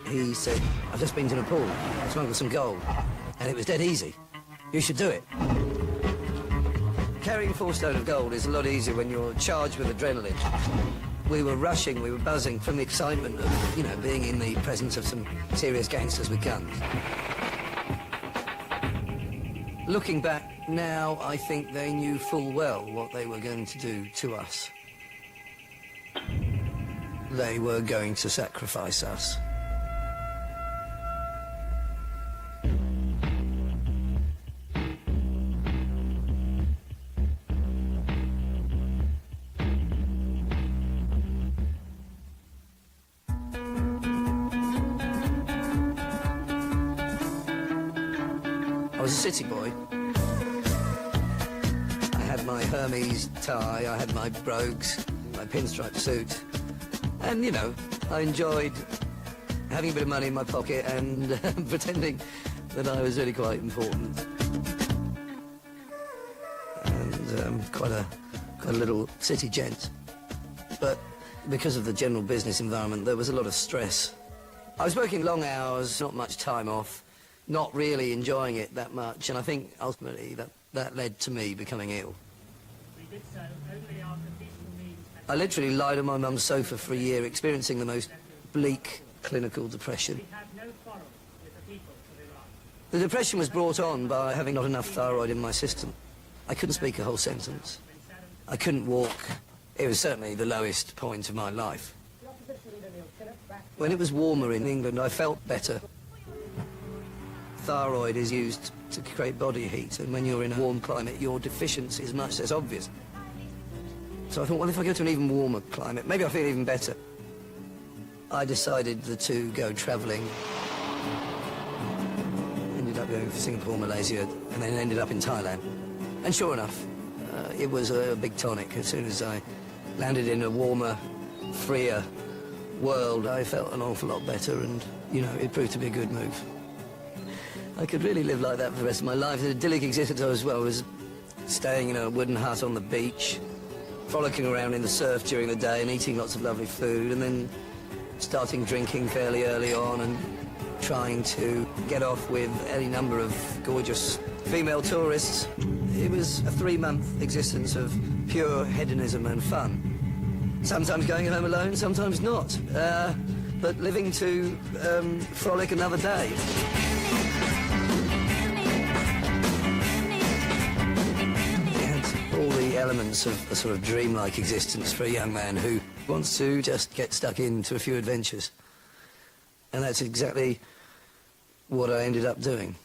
he said, I've just been to Nepal, smuggled some gold, and it was dead easy. You should do it. Carrying 4 stone of gold is a lot easier when you're charged with adrenaline. We were rushing, we were buzzing from the excitement of, you know, being in the presence of some serious gangsters with guns. Looking back now, I think they knew full well what they were going to do to us. They were going to sacrifice us. I was a city boy. I had my Hermes tie, I had my brogues, my pinstripe suit. And, you know, I enjoyed having a bit of money in my pocket and pretending that I was really quite important. And quite a little city gent. But because of the general business environment, there was a lot of stress. I was working long hours, not much time off, not really enjoying it that much, and I think ultimately that led to me becoming ill. We did so only after peaceful means. I literally lied on my mum's sofa for a year, experiencing the most bleak clinical depression. We had no quarrel with the people of Iraq. The depression was brought on by having not enough thyroid in my system. I couldn't speak a whole sentence. I couldn't walk. It was certainly the lowest point of my life. When it was warmer in England, I felt better. Thyroid is used to create body heat, and when you're in a warm climate, your deficiency is much less obvious. So I thought, well, if I go to an even warmer climate, maybe I'll feel even better. I decided to go travelling. Ended up going to Singapore, Malaysia, and then ended up in Thailand. And sure enough, it was a big tonic. As soon as I landed in a warmer, freer world, I felt an awful lot better, and, you know, it proved to be a good move. I could really live like that for the rest of my life. The idyllic existence as well was staying in a wooden hut on the beach, frolicking around in the surf during the day and eating lots of lovely food, and then starting drinking fairly early on and trying to get off with any number of gorgeous female tourists. It was a 3-month existence of pure hedonism and fun. Sometimes going home alone, sometimes not. But living to frolic another day. All the elements of a sort of dreamlike existence for a young man who wants to just get stuck into a few adventures. And that's exactly what I ended up doing.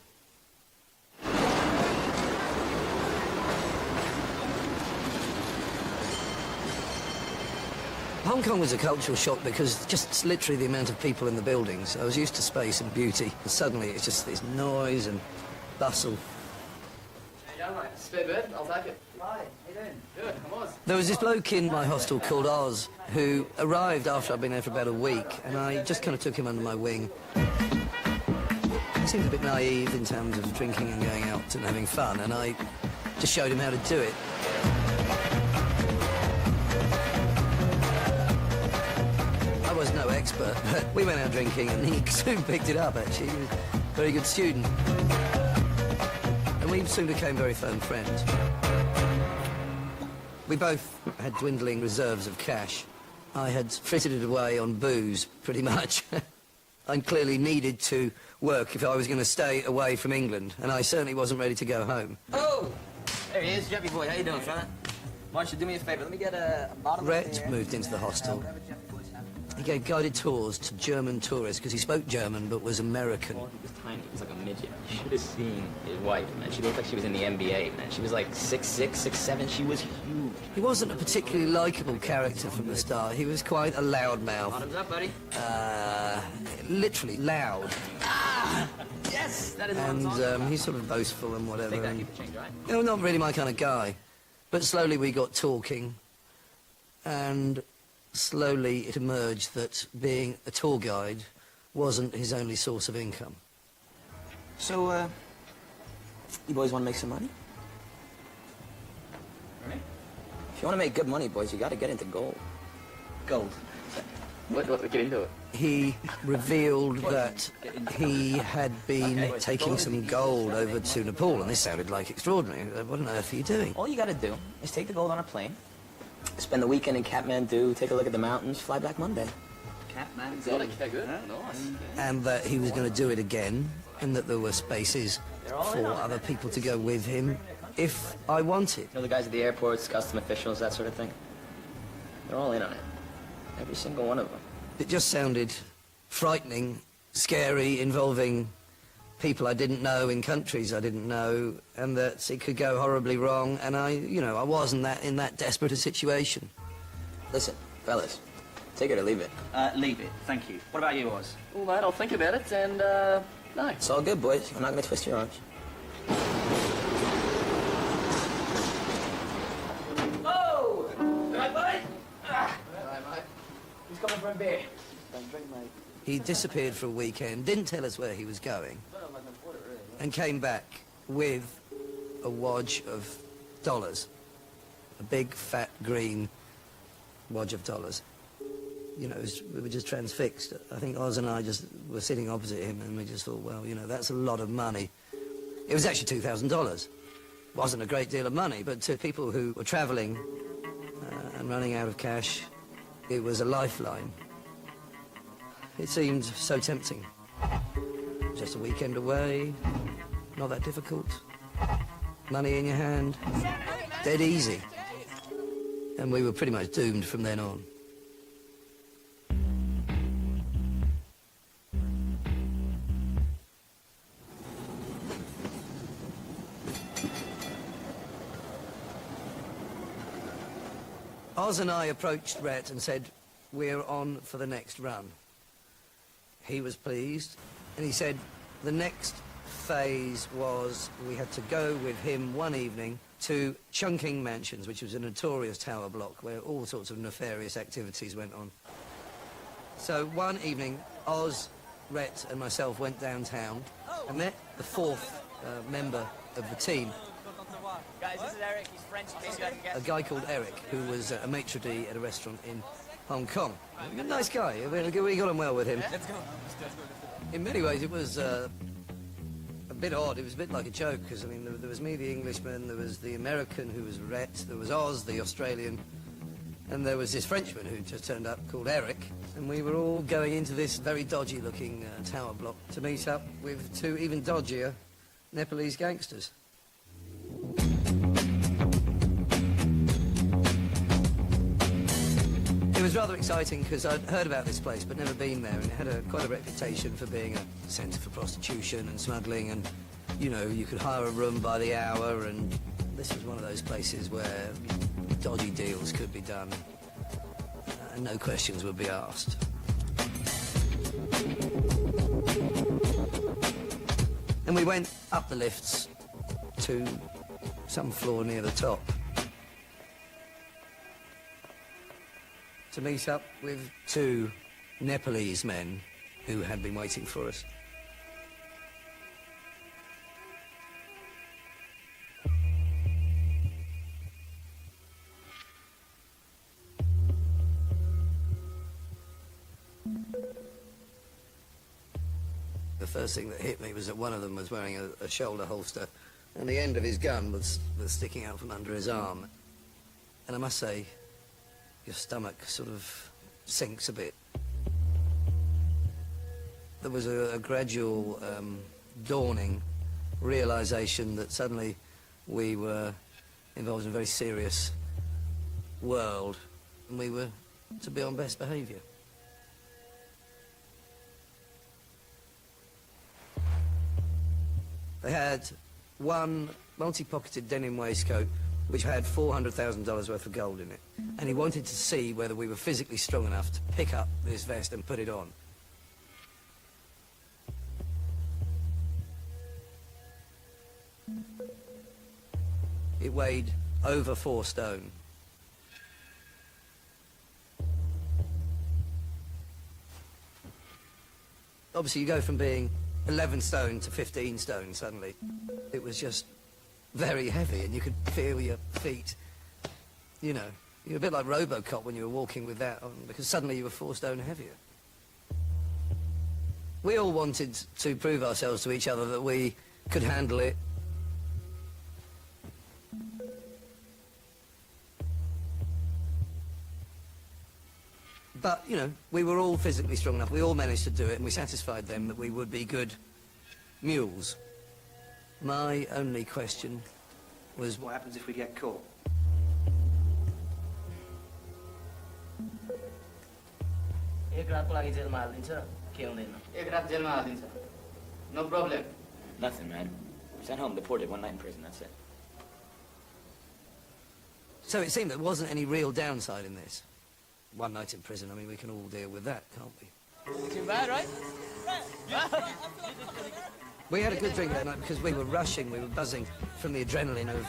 Hong Kong was a cultural shock because just literally the amount of people in the buildings. I was used to space and beauty, and suddenly it's just this noise and bustle. How you going, mate? Spare bed? I'll take it. Hi, how you doing? Good, I was. There was this bloke in my hostel called Oz who arrived after I'd been there for about a week, and I just kind of took him under my wing. He seemed a bit naive in terms of drinking and going out and having fun, and I just showed him how to do it. I was no expert, but we went out drinking and he soon picked it up, actually. He was a very good student. And we soon became very firm friends. We both had dwindling reserves of cash. I had frittered it away on booze, pretty much. I clearly needed to work if I was going to stay away from England, and I certainly wasn't ready to go home. Oh! There he is, Jeffy boy. How you doing, fella? Why don't you do me a favor? Let me get a bottle Rhett here. moved into the hostel. He gave guided tours to German tourists because he spoke German but was American. Well, he was tiny. He was like a midget. You should have seen his wife, man. She looked like she was in the NBA, man. She was like 6'6", 6'7". She was huge. He wasn't a particularly likable character from the start. He was quite a loudmouth. Bottoms up, buddy. Literally loud. Ah! Yes! That is what I'm talking And about. he's sort of boastful and whatever. Take that, and, keep the change, right? you know, not really my kind of guy. But slowly we got talking, and slowly it emerged that being a tour guide wasn't his only source of income. So, you boys want to make some money? Right? If you want to make good money, boys, you got to get into gold. Gold. What, get into it. He revealed that he had been taking some gold over to Nepal, and this sounded like extraordinary. What on earth are you doing? All you gotta do is take the gold on a plane, spend the weekend in Kathmandu, take a look at the mountains, fly back Monday. Exotic, yeah, good. Nice. And that he was going to do it again, and that there were spaces for other people to go with him if I wanted. You know the guys at the airports, custom officials, that sort of thing? They're all in on it. Every single one of them. It just sounded frightening, scary, involving people I didn't know in countries I didn't know, and that it could go horribly wrong, and I wasn't in that desperate a situation. Listen, fellas, take it or leave it. Leave it, thank you. What about you, Oz? Well, mate, I'll think about it, and, no. It's all good, boys. I'm not gonna twist your arms. Oh! Right, bud? Alright, mate. He's coming for a beer. He disappeared for a weekend, didn't tell us where he was going, and came back with a wad of dollars. A big, fat, green wad of dollars. You know, we were just transfixed. I think Oz and I just were sitting opposite him, and we just thought, well, you know, that's a lot of money. It was actually $2,000. Wasn't a great deal of money, but to people who were travelling and running out of cash, it was a lifeline. It seemed so tempting. Just a weekend away, not that difficult. Money in your hand, dead easy. And we were pretty much doomed from then on. Oz and I approached Rhett and said, we're on for the next run. He was pleased, and he said the next phase was we had to go with him one evening to Chungking Mansions, which was a notorious tower block where all sorts of nefarious activities went on. So one evening, Oz, Rhett and myself went downtown and met the fourth member of the team. Guys, this is Eric. He's French. In case you guys can guess. A guy called Eric, who was a maitre d' at a restaurant in Hong Kong. A nice guy. We got on well with him. Let's go. In many ways, it was a bit odd. It was a bit like a joke, because, I mean, there was me, the Englishman, there was the American, who was Rhett, there was Oz, the Australian, and there was this Frenchman who just turned up called Eric, and we were all going into this very dodgy-looking tower block to meet up with two even dodgier Nepalese gangsters. It was rather exciting because I'd heard about this place but never been there, and it had quite a reputation for being a centre for prostitution and smuggling, and, you know, you could hire a room by the hour, and this was one of those places where dodgy deals could be done and no questions would be asked. And we went up the lifts to some floor near the top to meet up with two Nepalese men who had been waiting for us. The first thing that hit me was that one of them was wearing a shoulder holster, and the end of his gun was sticking out from under his arm. And I must say, your stomach sort of sinks a bit. There was a gradual dawning realization that suddenly we were involved in a very serious world, and we were to be on best behaviour. They had one multi-pocketed denim waistcoat which had $400,000 worth of gold in it, and he wanted to see whether we were physically strong enough to pick up this vest and put it on. It weighed over 4 stone. Obviously, you go from being 11 stone to 15 stone suddenly. It was just very heavy, and you could feel your feet, you know, You're a bit like Robocop when you were walking with that on, because suddenly you were 4 stone heavier. We all wanted to prove ourselves to each other that we could handle it. But, you know, we were all physically strong enough. We all managed to do it, and we satisfied them that we would be good mules. My only question was... What happens if we get caught? एक रातको लागि जेलमा हालिदिन्छ के हुँदैन एक रात जेलमा हालिदिन्छ no problem Nothing, man. Sent home, deported, 1 night in prison, that's it. So it seemed there wasn't any real downside in this. 1 night in prison, I mean, we can all deal with that, can't we? Too bad, right? We had a good drink that night because we were rushing, we were buzzing from the adrenaline of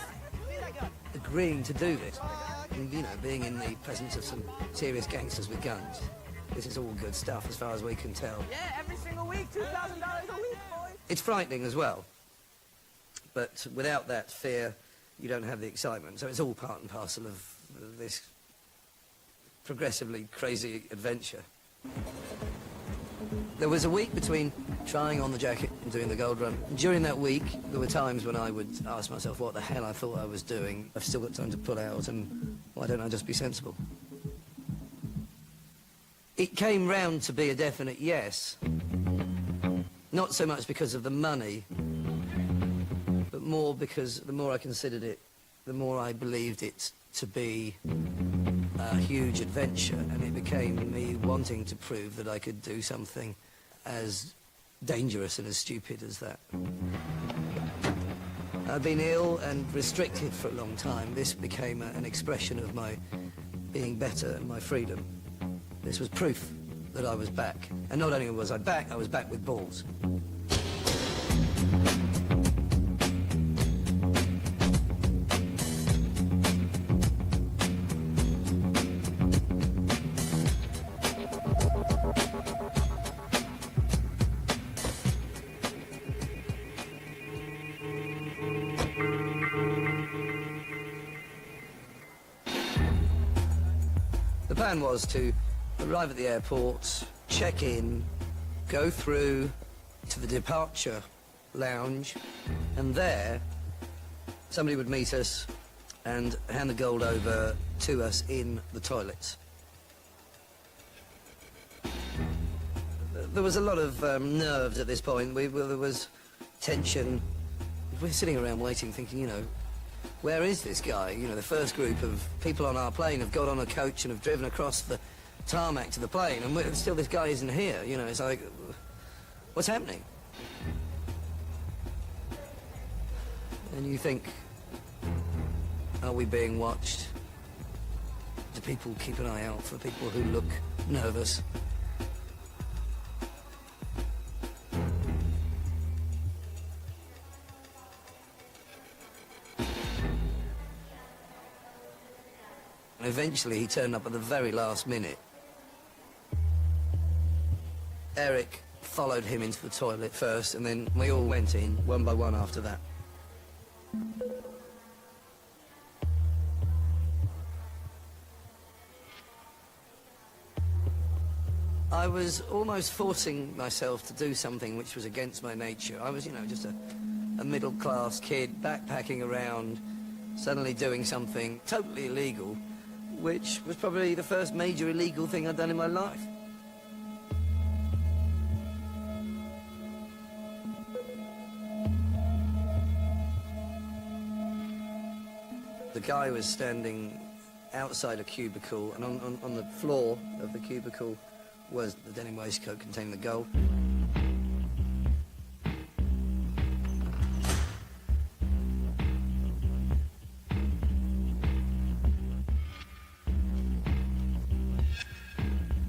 agreeing to do this. And, you know, being in the presence of some serious gangsters with guns. This is all good stuff as far as we can tell. Yeah, every single week, $2,000 a week, boys. It's frightening as well. But without that fear, you don't have the excitement. So it's all part and parcel of this progressively crazy adventure. There was a week between trying on the jacket and doing the gold run. During that week, there were times when I would ask myself what the hell I thought I was doing. I've still got time to pull out, and why don't I just be sensible? It came round to be a definite yes. Not so much because of the money, but more because the more I considered it, the more I believed it to be a huge adventure, and it became me wanting to prove that I could do something as dangerous and as stupid as that. I'd been ill and restricted for a long time. This became an expression of my being better and my freedom. This was proof that I was back. And not only was I back with balls. The plan was to arrive at the airport, check in, go through to the departure lounge, and there somebody would meet us and hand the gold over to us in the toilets. There was a lot of nerves at this point. There was tension. We're sitting around waiting, thinking, you know, where is this guy? You know, the first group of people on our plane have got on a coach and have driven across the tarmac to the plane, and still this guy isn't here. You know, it's like, what's happening? And you think, are we being watched? Do people keep an eye out for people who look nervous? And eventually he turned up at the very last minute. Eric followed him into the toilet first, and then we all went in, one by one after that. I was almost forcing myself to do something which was against my nature. I was, you know, just a middle-class kid backpacking around, suddenly doing something totally illegal, which was probably the first major illegal thing I'd done in my life. The guy was standing outside a cubicle, and on the floor of the cubicle was the denim waistcoat containing the gold.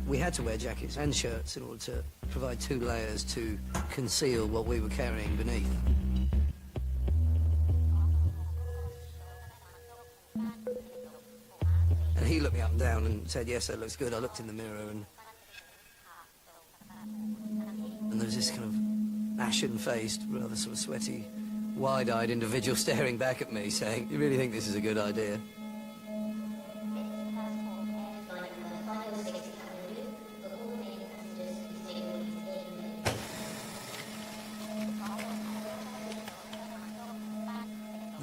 We had to wear jackets and shirts in order to provide 2 layers to conceal what we were carrying beneath. And he looked me up and down and said, yes, that looks good. I looked in the mirror, and there was this kind of ashen-faced, rather sort of sweaty, wide-eyed individual staring back at me saying, you really think this is a good idea?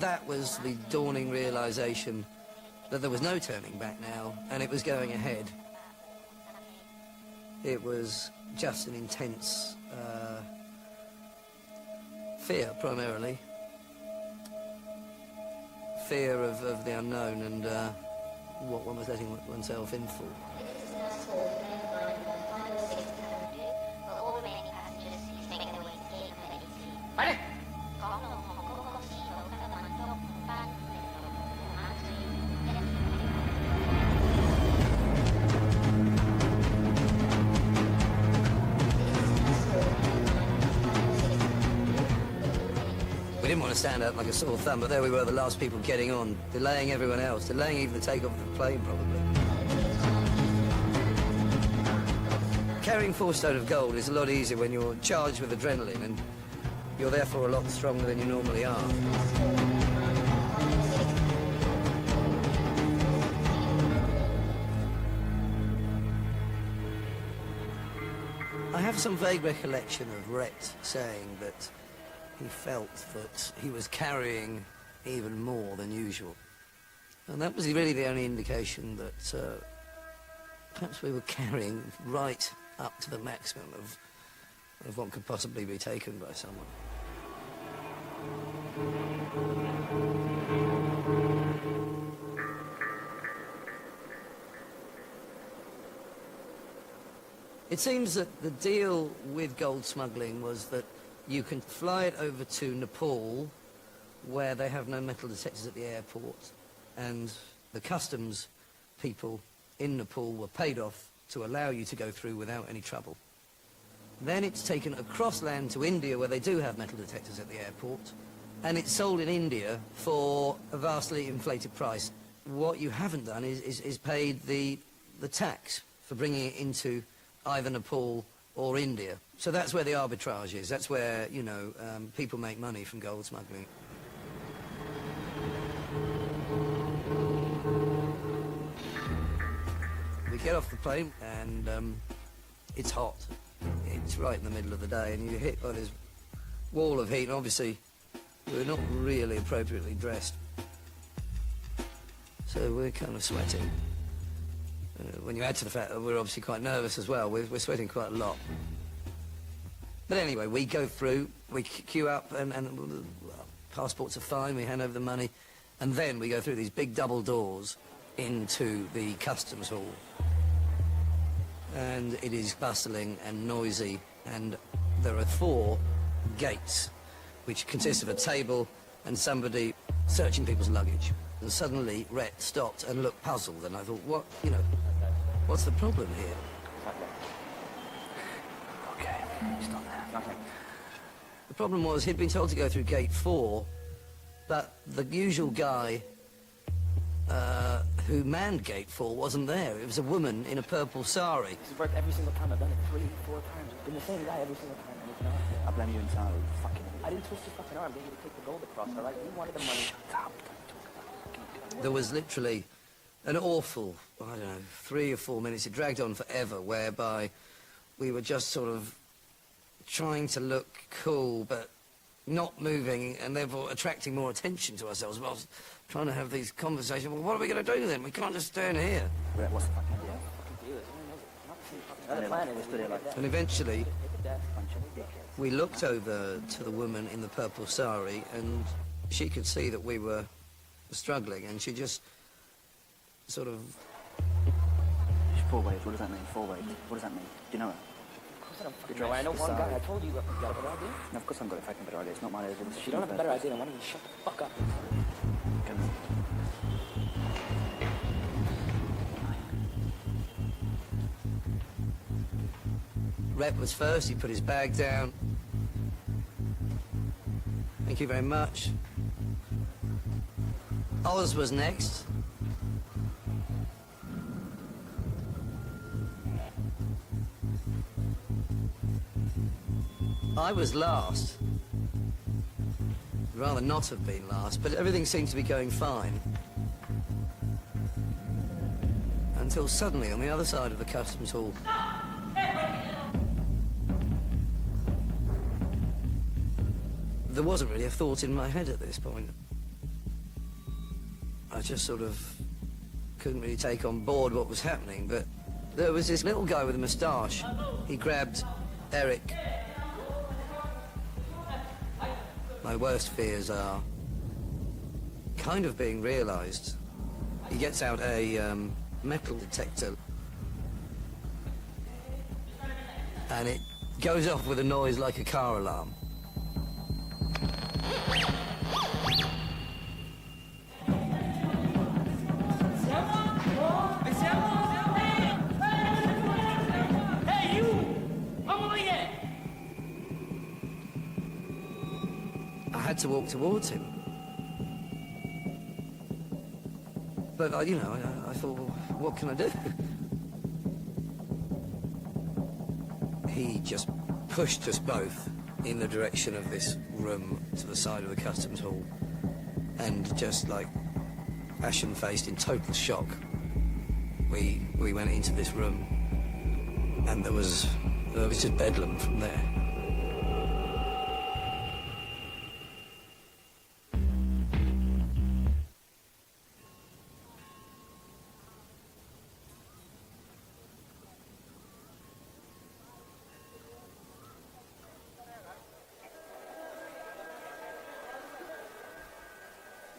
that was the dawning realization that there was no turning back now, and it was going ahead. It was just an intense fear, primarily. Fear of the unknown and what one was letting oneself in for. We didn't want to stand out like a sore thumb, but there we were, the last people getting on, delaying everyone else, delaying even the takeoff of the plane, probably. Carrying 4 stone of gold is a lot easier when you're charged with adrenaline and you're therefore a lot stronger than you normally are. I have some vague recollection of Rhett saying that he felt that he was carrying even more than usual. And that was really the only indication that perhaps we were carrying right up to the maximum of what could possibly be taken by someone. It seems that the deal with gold smuggling was that you can fly it over to Nepal, where they have no metal detectors at the airport, and the customs people in Nepal were paid off to allow you to go through without any trouble. Then it's taken across land to India, where they do have metal detectors at the airport, and it's sold in India for a vastly inflated price. What you haven't done is paid the tax for bringing it into either Nepal or India. So that's where the arbitrage is. That's where, you know, people make money from gold smuggling. We get off the plane and it's hot. It's right in the middle of the day and you're hit by this wall of heat. And obviously, we're not really appropriately dressed. So we're kind of sweating. When you add to the fact that we're obviously quite nervous as well, we're sweating quite a lot. But anyway, we go through, we queue up, and passports are fine, we hand over the money, and then we go through these big double doors into the customs hall. And it is bustling and noisy, and there are 4 gates, which consist of a table and somebody searching people's luggage. And suddenly, Rhett stopped and looked puzzled, and I thought, what, you know, what's the problem here? Okay, stop there. Nothing. The problem was he'd been told to go through gate 4, but the usual guy who manned gate 4 wasn't there. It was a woman in a purple sari. This has worked every single time. I've done it 3, 4 times. It's been the same guy every single time. And it's not. I blame you entirely. Fucking. I didn't twist your fucking arm. They need to take the gold across, all right? You wanted the money. Shut up. There was literally an awful, I don't know, 3 or 4 minutes. It dragged on forever, whereby we were just sort of trying to look cool, but not moving, and therefore attracting more attention to ourselves. Well, trying to have these conversations. Well, what are we going to do then? We can't just stand here. What's the fucking deal? Fucking deal is another planet is today like that. And eventually, we looked over to the woman in the purple sari, and she could see that we were struggling, and she just sort of... 4 waves, what does that mean? 4 waves, what does that mean? Do you know it? Of course I don't fucking know. I know one guy. I told you you got a better idea. No, of course I've got a fucking better idea. It's not my idea. If you don't have a better idea, then why don't you shut the fuck up? Rhett was first. He put his bag down. Thank you very much. Oz was next. I was last. I'd rather not have been last, but everything seemed to be going fine. Until suddenly, on the other side of the customs hall, there wasn't really a thought in my head at this point. just sort of couldn't really take on board what was happening, but there was this little guy with a moustache. He grabbed Eric. My worst fears are kind of being realised. He gets out a metal detector and it goes off with a noise like a car alarm. Hey, you! Come over here! I had to walk towards him. But, I thought, well, what can I do? He just pushed us both in the direction of this room to the side of the customs hall. And just like ashen-faced in total shock, we went into this room. And there was just bedlam from there.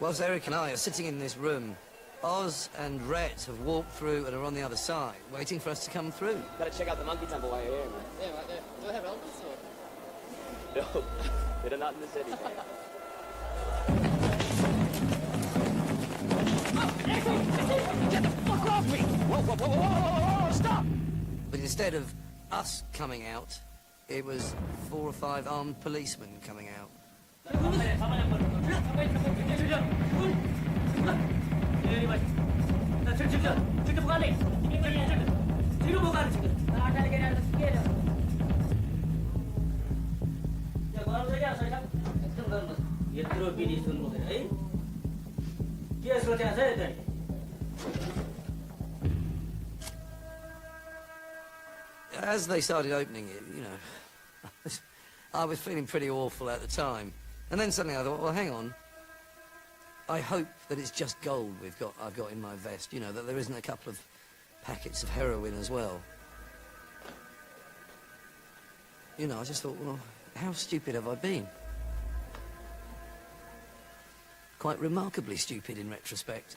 Whilst Eric and I are sitting in this room, Oz and Rhett have walked through and are on the other side, waiting for us to come through. Gotta check out the monkey temple while you're here, man. Yeah, right there. Do they have elephants or? No, they're not in the city. Get the fuck off me! Whoa, stop! But instead of us coming out, it was 4 or 5 armed policemen coming out. As they started opening it, I was feeling pretty awful at the time. And then suddenly I thought, well, hang on. I hope that it's just gold I've got in my vest, that there isn't a couple of packets of heroin as well. I just thought, well, how stupid have I been? Quite remarkably stupid in retrospect.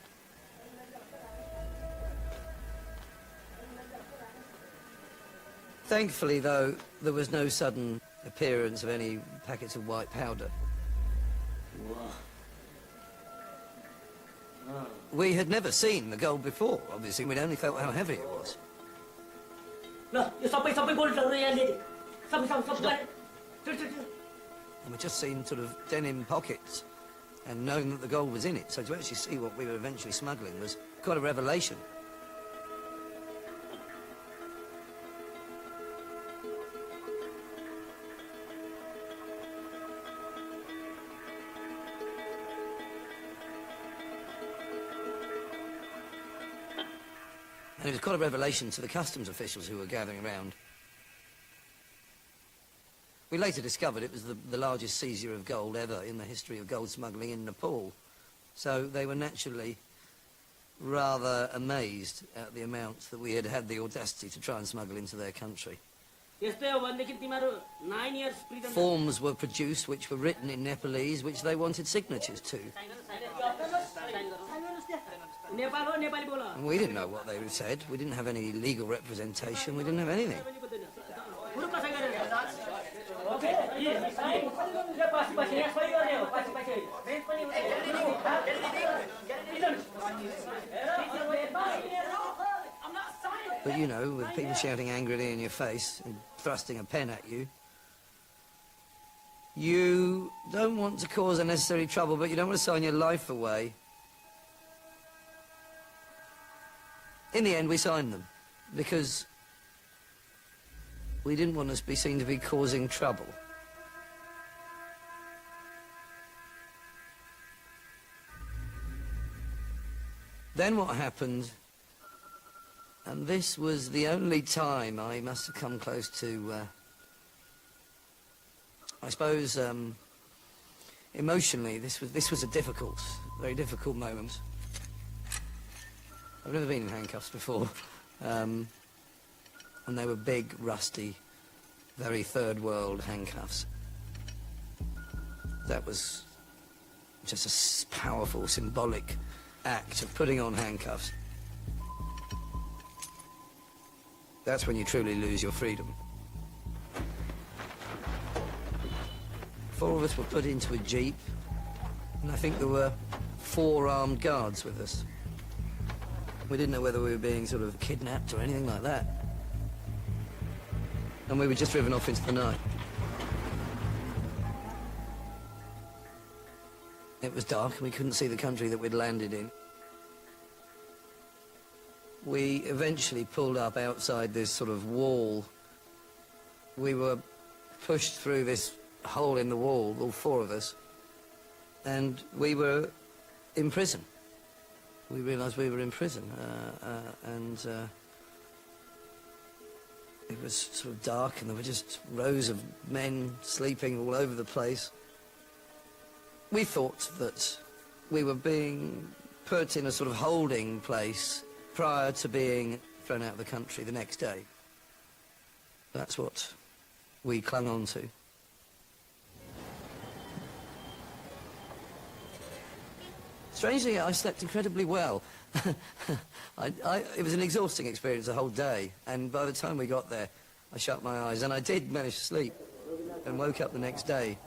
Thankfully, though, there was no sudden appearance of any packets of white powder. We had never seen the gold before, obviously. We'd only felt how heavy it was. And we'd just seen sort of denim pockets and known that the gold was in it. So to actually see what we were eventually smuggling was quite a revelation. And it was quite a revelation to the customs officials who were gathering around. We later discovered it was the largest seizure of gold ever in the history of gold smuggling in Nepal. So they were naturally rather amazed at the amount that we had had the audacity to try and smuggle into their country. Forms were produced which were written in Nepalese, which they wanted signatures to. And we didn't know what they said. We didn't have any legal representation. We didn't have anything. But with people shouting angrily in your face and thrusting a pen at you, you don't want to cause unnecessary trouble, but you don't want to sign your life away. In the end, we signed them, because we didn't want to be seen to be causing trouble. Then what happened, and this was the only time I must have come close to, I suppose, emotionally, this was a very difficult moment. I've never been in handcuffs before. And they were big, rusty, very third world handcuffs. That was just a powerful, symbolic act of putting on handcuffs. That's when you truly lose your freedom. 4 of us were put into a jeep, and I think there were 4 armed guards with us. We didn't know whether we were being sort of kidnapped or anything like that. And we were just driven off into the night. It was dark and we couldn't see the country that we'd landed in. We eventually pulled up outside this sort of wall. We were pushed through this hole in the wall, all 4 of us, and we were in prison. We realised we were in prison, and it was sort of dark, and there were just rows of men sleeping all over the place. We thought that we were being put in a sort of holding place prior to being thrown out of the country the next day. That's what we clung on to. Strangely, I slept incredibly well. It was an exhausting experience the whole day, and by the time we got there, I shut my eyes, and I did manage to sleep, and woke up the next day,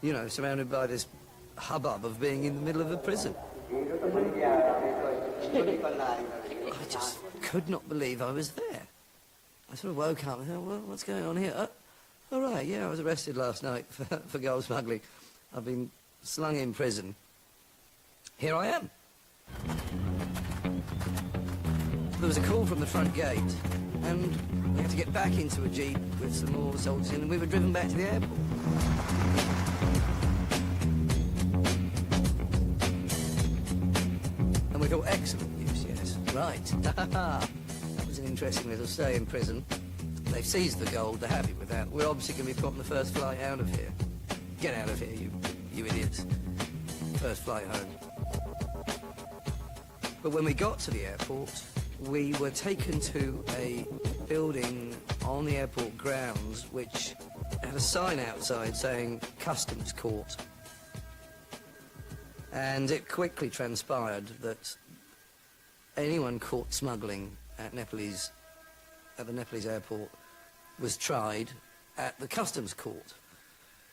you know, surrounded by this hubbub of being in the middle of a prison. I just could not believe I was there. I sort of woke up and thought, well, what's going on here? All right, yeah, I was arrested last night for gold smuggling. I've been slung in prison. Here I am. There was a call from the front gate, and we had to get back into a jeep with some more soldiers in, and we were driven back to the airport. And we thought, excellent news, yes. Right. That was an interesting little stay in prison. They've seized the gold, they're happy with that. We're obviously going to be put on the first flight out of here. Get out of here, you idiots. First flight home. But when we got to the airport, we were taken to a building on the airport grounds which had a sign outside saying Customs Court. And it quickly transpired that anyone caught smuggling at the Nepalese airport was tried at the Customs Court.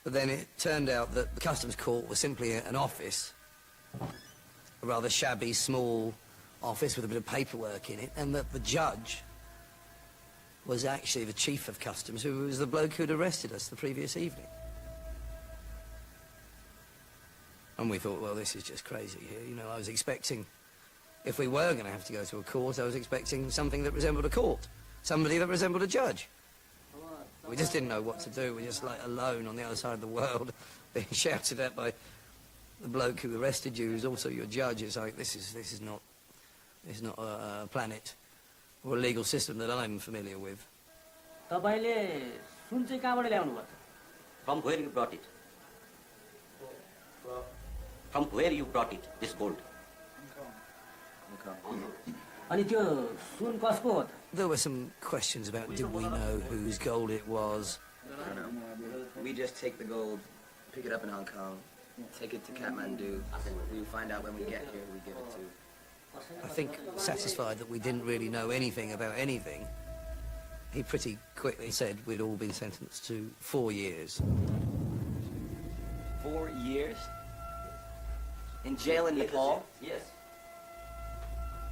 But then it turned out that the Customs Court was simply an office, a rather shabby, small office with a bit of paperwork in it, and that the judge was actually the chief of customs, who was the bloke who'd arrested us the previous evening. And we thought, well, this is just crazy here. You know, I was expecting, if we were going to have to go to a court, I was expecting something that resembled a court, somebody that resembled a judge. We just didn't know what to do. We were just like alone on the other side of the world, being shouted at by the bloke who arrested you, who's also your judge. It's like, this is not a planet or a legal system that I'm familiar with. From where you brought it? From where you brought it, this gold? There were some questions about did we know whose gold it was. I don't know. We just take the gold, pick it up in Hong Kong, take it to Kathmandu. We find out when we get here, we give it to... I think satisfied that we didn't really know anything about anything, he pretty quickly said we'd all been sentenced to 4 years. 4 years? In jail in Nepal? Yes.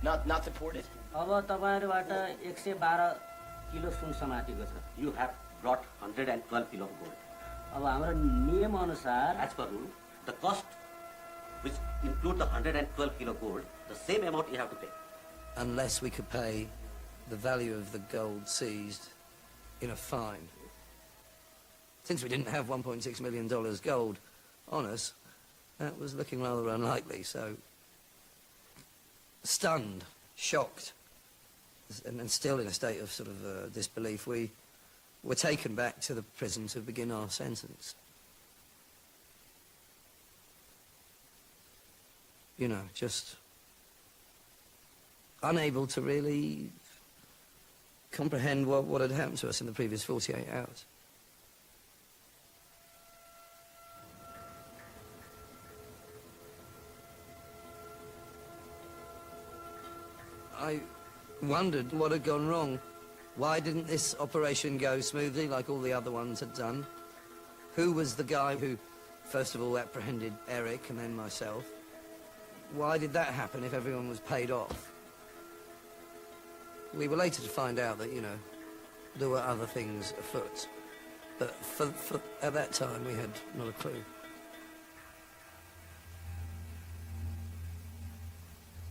Not deported? अब तपाईहरुबाट 112 kilo सुन समातेको छ. You have brought 112 kilo of gold. अब हाम्रो नियम अनुसार As per rule, the cost which include the 112 kilo gold, the same amount you have to pay. Unless we could pay the value of the gold seized in a fine. Since we didn't have $1.6 million gold on us, that was looking rather unlikely, so stunned, shocked, and still in a state of sort of disbelief, we were taken back to the prison to begin our sentence. You know, just unable to really comprehend what had happened to us in the previous 48 hours. I wondered what had gone wrong. Why didn't this operation go smoothly like all the other ones had done? Who was the guy who, first of all, apprehended Eric and then myself? Why did that happen if everyone was paid off? We were later to find out that, you know, there were other things afoot. But at that time, we had not a clue.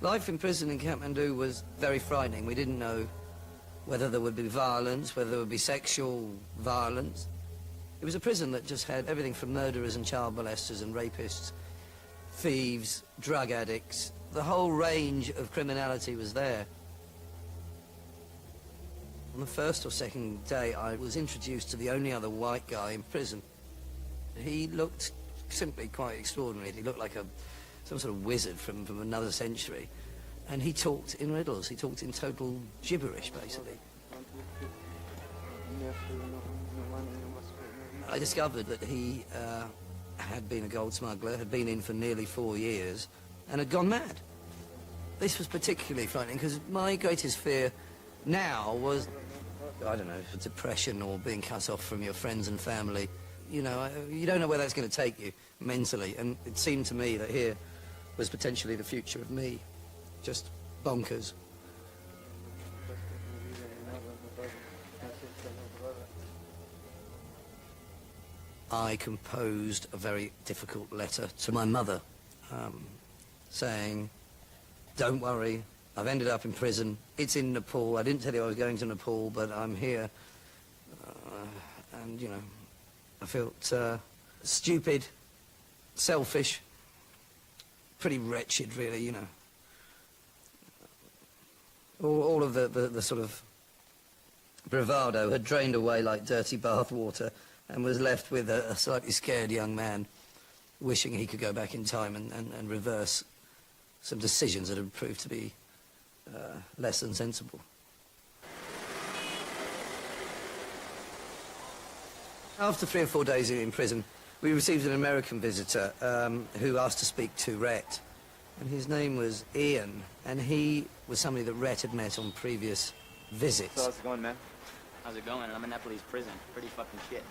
Life in prison in Kathmandu was very frightening. We didn't know whether there would be violence, whether there would be sexual violence. It was a prison that just had everything from murderers and child molesters and rapists, thieves, drug addicts. The whole range of criminality was there. On the first or second day, I was introduced to the only other white guy in prison. He looked simply quite extraordinary. He looked like some sort of wizard from another century. And he talked in riddles. He talked in total gibberish, basically. I discovered that he had been a gold smuggler, had been in for nearly 4 years, and had gone mad. This was particularly frightening, because my greatest fear now was, I don't know, depression or being cut off from your friends and family. You know, you don't know where that's going to take you mentally, and it seemed to me that here was potentially the future of me. Just bonkers. I composed a very difficult letter to my mother, saying, don't worry, I've ended up in prison. It's in Nepal. I didn't tell you I was going to Nepal, but I'm here. And, you know, I felt stupid, selfish, pretty wretched, really, you know. All of the sort of bravado had drained away like dirty bath water, and was left with a slightly scared young man wishing he could go back in time and reverse some decisions that had proved to be less than sensible. After 3 or 4 days in prison, we received an American visitor who asked to speak to Rhett. And his name was Ian, and he was somebody that Rhett had met on previous visits. So how's it going, man? How's it going? I'm in Nepalese prison. Pretty fucking shit.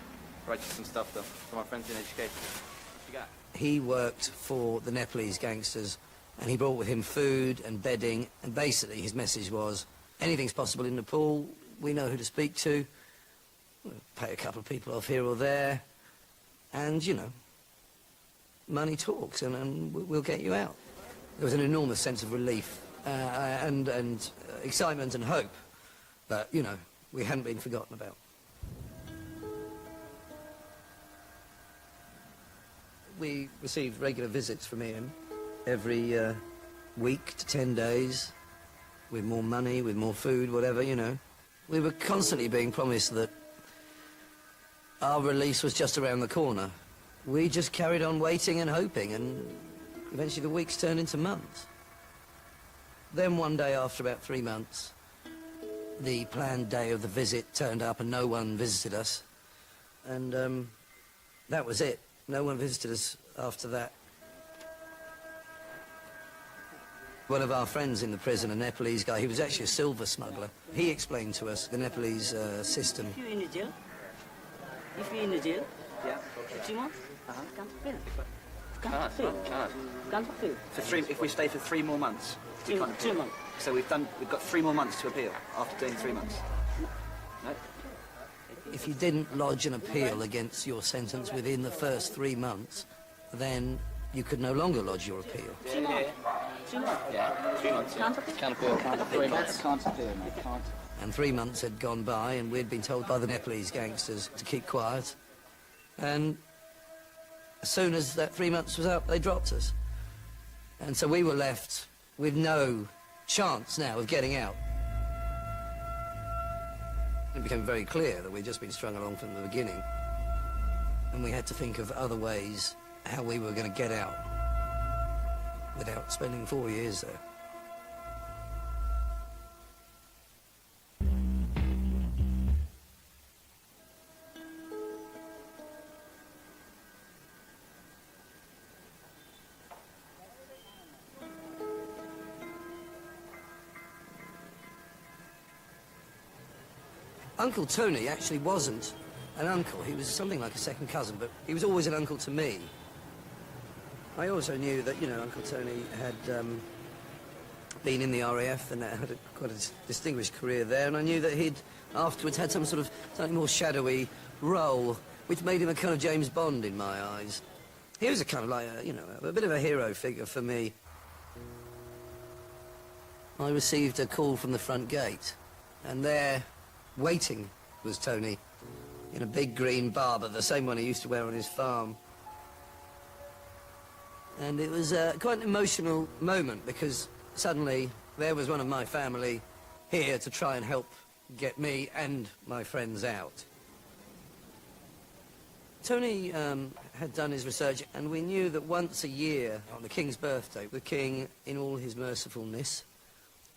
Write you some stuff, though, from our friends in education. What you got? He worked for the Nepalese gangsters, and he brought with him food and bedding, and basically his message was, anything's possible in Nepal, we know who to speak to, we'll pay a couple of people off here or there, and, you know, money talks, and we'll get you out. There was an enormous sense of relief and excitement and hope that, you know, we hadn't been forgotten about. We received regular visits from Ian every week to 10 days, with more money, with more food, whatever, you know. We were constantly being promised that our release was just around the corner. We just carried on waiting and hoping, and eventually the weeks turned into months. Then one day, after about 3 months, the planned day of the visit turned up and no one visited us. And that was it. No one visited us after that. One of our friends in the prison, a Nepalese guy, he was actually a silver smuggler. He explained to us the Nepalese system. If you're in the jail, Yeah. 3 months, can't fail. Can't Can't fail. For 3, if we stay for 3 more months, we can't 3 appeal. months. So we've got 3 more months to appeal after doing 3 months. No? If you didn't lodge an appeal against your sentence within the first 3 months, then you could no longer lodge your appeal. 3 months. 3 months. Yeah, 3 months. Can't appeal. Can't appeal. Can't appeal. 3 months. Can't appeal, mate. Can't. And 3 months had gone by, and we'd been told by the Nepalese gangsters to keep quiet. And as soon as that 3 months was up, they dropped us. And so we were left with no chance now of getting out. It became very clear that we'd just been strung along from the beginning. And we had to think of other ways how we were going to get out without spending 4 years there. Uncle Tony actually wasn't an uncle. He was something like a second cousin, but he was always an uncle to me. I also knew that, you know, Uncle Tony had been in the RAF and had quite a distinguished career there, and I knew that he'd afterwards had some sort of slightly more shadowy role, which made him a kind of James Bond in my eyes. He was a kind of like, you know, a bit of a hero figure for me. I received a call from the front gate, and there, waiting, was Tony, in a big green Barber, the same one he used to wear on his farm. And it was quite an emotional moment, because suddenly there was one of my family here to try and help get me and my friends out. Tony had done his research, and we knew that once a year, on the King's birthday, the King, in all his mercifulness,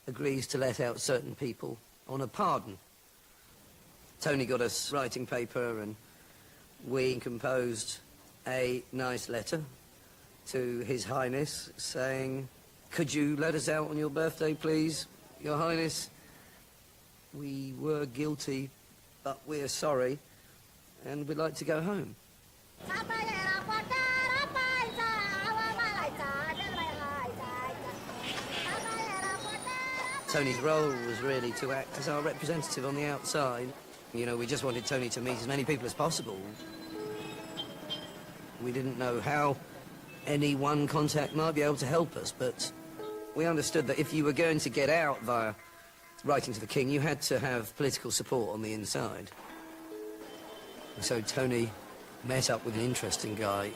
agrees to let out certain people on a pardon. Tony got us writing paper, and we composed a nice letter to His Highness saying, "Could you let us out on your birthday, please, Your Highness? We were guilty, but we're sorry, and we'd like to go home." Tony's role was really to act as our representative on the outside. You know, we just wanted Tony to meet as many people as possible. We didn't know how any one contact might be able to help us, but we understood that if you were going to get out via writing to the King, you had to have political support on the inside. And so Tony met up with an interesting guy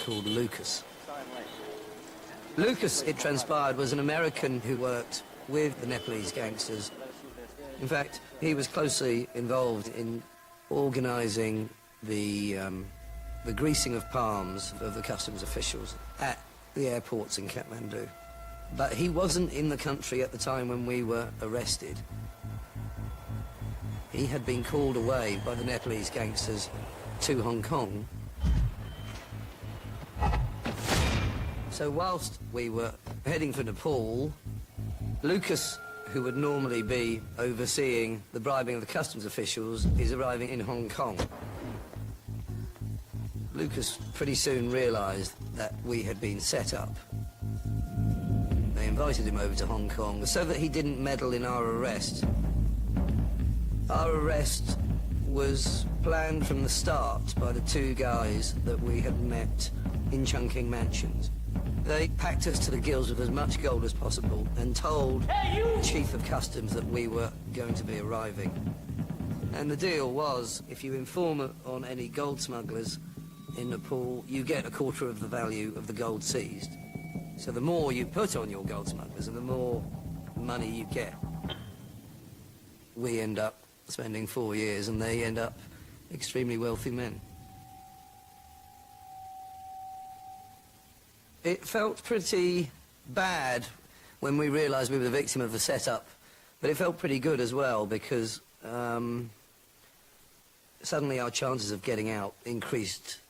called Lucas. Lucas, it transpired, was an American who worked with the Nepalese gangsters. In fact, he was closely involved in organising the greasing of palms of the customs officials at the airports in Kathmandu. But he wasn't in the country at the time when we were arrested. He had been called away by the Nepalese gangsters to Hong Kong. So whilst we were heading for Nepal, Lucas, who would normally be overseeing the bribing of the customs officials, is arriving in Hong Kong. Lucas pretty soon realised that we had been set up. They invited him over to Hong Kong so that he didn't meddle in our arrest. Our arrest was planned from the start by the two guys that we had met in Chungking Mansions. They packed us to the gills with as much gold as possible and told the Chief of Customs that we were going to be arriving. And the deal was, if you inform on any gold smugglers in Nepal, you get a quarter of the value of the gold seized. So the more you put on your gold smugglers and the more money you get. We end up spending 4 years and they end up extremely wealthy men. It felt pretty bad when we realised we were the victim of the setup, but it felt pretty good as well because suddenly our chances of getting out increased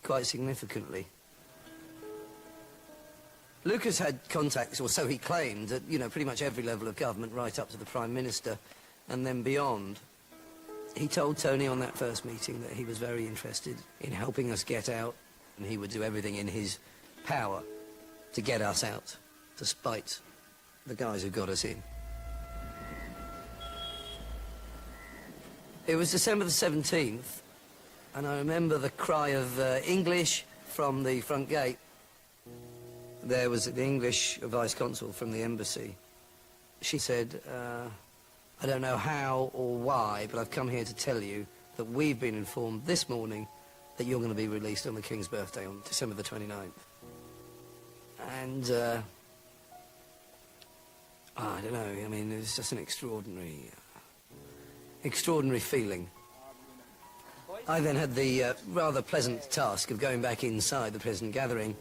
quite significantly. Lucas had contacts, or so he claimed, at, you know, pretty much every level of government, right up to the Prime Minister, and then beyond. He told Tony on that first meeting that he was very interested in helping us get out, and he would do everything in his power to get us out, despite the guys who got us in. It was December the 17th, and I remember the cry of English from the front gate. There was the English vice consul from the embassy. She said, I don't know how or why, but I've come here to tell you that we've been informed this morning that you're going to be released on the King's birthday on December the 29th. And, I don't know, I mean, it was just an extraordinary feeling. I then had the rather pleasant task of going back inside the prison, gathering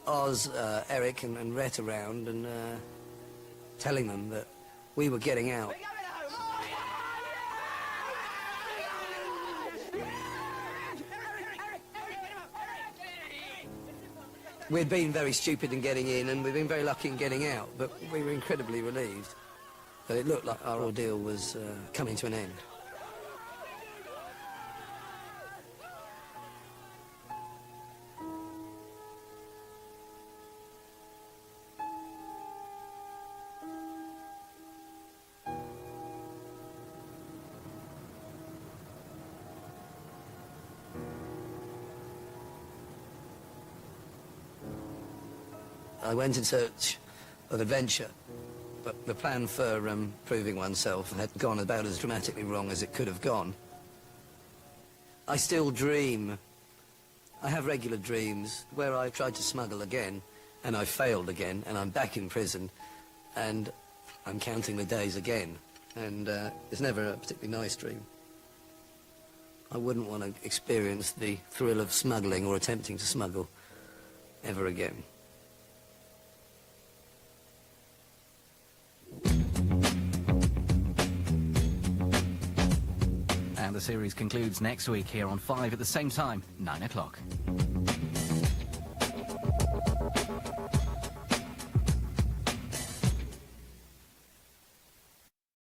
Oz, Eric and Rhett around and telling them that we were getting out. We'd been very stupid in getting in and we'd been very lucky in getting out, but we were incredibly relieved. But it looked like our ordeal was coming to an end. I went in search of adventure, but the plan for proving oneself had gone about as dramatically wrong as it could have gone. I still dream. I have regular dreams where I tried to smuggle again, and I failed again, and I'm back in prison, and I'm counting the days again, and it's never a particularly nice dream. I wouldn't want to experience the thrill of smuggling or attempting to smuggle ever again. And the series concludes next week here on 5 at the same time, 9 o'clock.